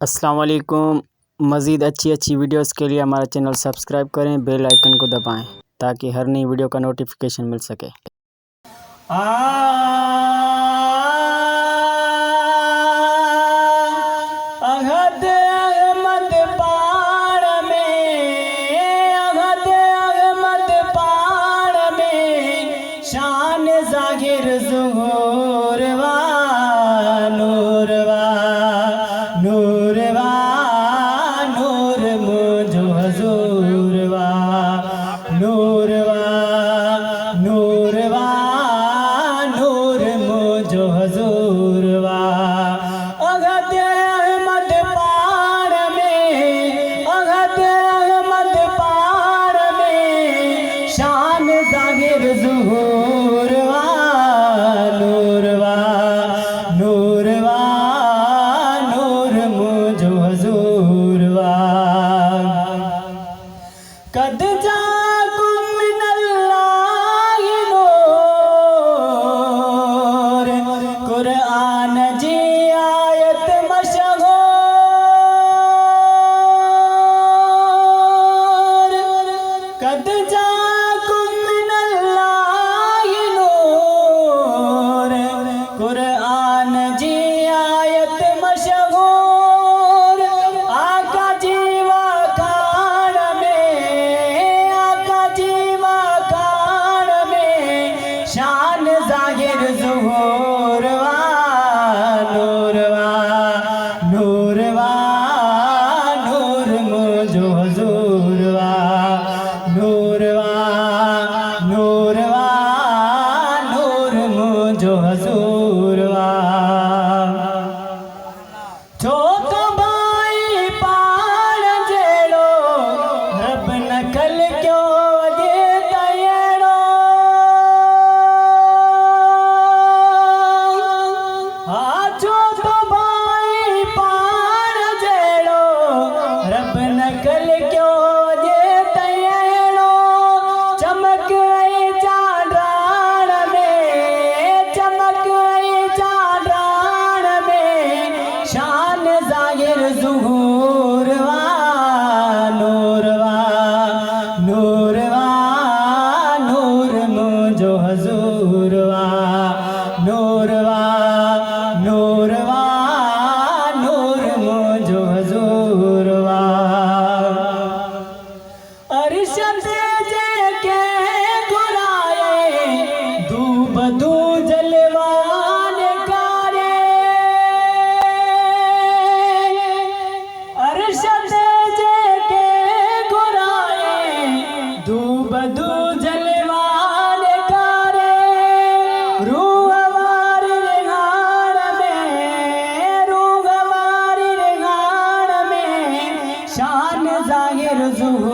अस्सलाम वालेकुम। मज़ीद अच्छी वीडियोस के लिए हमारा चैनल सब्सक्राइब करें, बेल आइकन को दबाएं ताकि हर नई वीडियो का नोटिफिकेशन मिल सके। अहद अहमद पाड़ में शान ज़ाहिर ज़ुहूरवा नूरवा नूरवा नूर मुझो हजूरवा नूरवा नूरवा नूर मुझो हजूरवा अहद अहमद पाड़ में शान ज़ाहिर ज़ुहूरवा नूरवा नूरवा नूर मुझो हजूरवा कद जाकुम मिनल्लाहि नूर कुरान जी आयत मशहूर कद जाकुम मिनल्लाहि नूर कुरान जी आयत मशहूर आका जीवा खान में शान ज़ाहिर ज़ुहूरवा नूरवा नूरवा नूर मुझो हजूरवा नूरवा नूरवा नूर मुझो हजूरवा छोट भाई पाण जेड़ो रब नकल क्यों दे तयड़ो छोट भाई पाण जेड़ो रब नकल क्यों दे तयड़ो चमक चांडाण में शान ज़ाहिर ज़ुहूरवा नूरवा नूरवा नूर मुझो हजूरवा नूरवा नूरवा नूर मुझो हजूरवा अरशद जेके घुराए दू बदू जलवान कारे अरशद जेके घुराए दू बदू जलवान कारे रूह हमारी रिहान में शान ज़ाहिर ज़ुहूर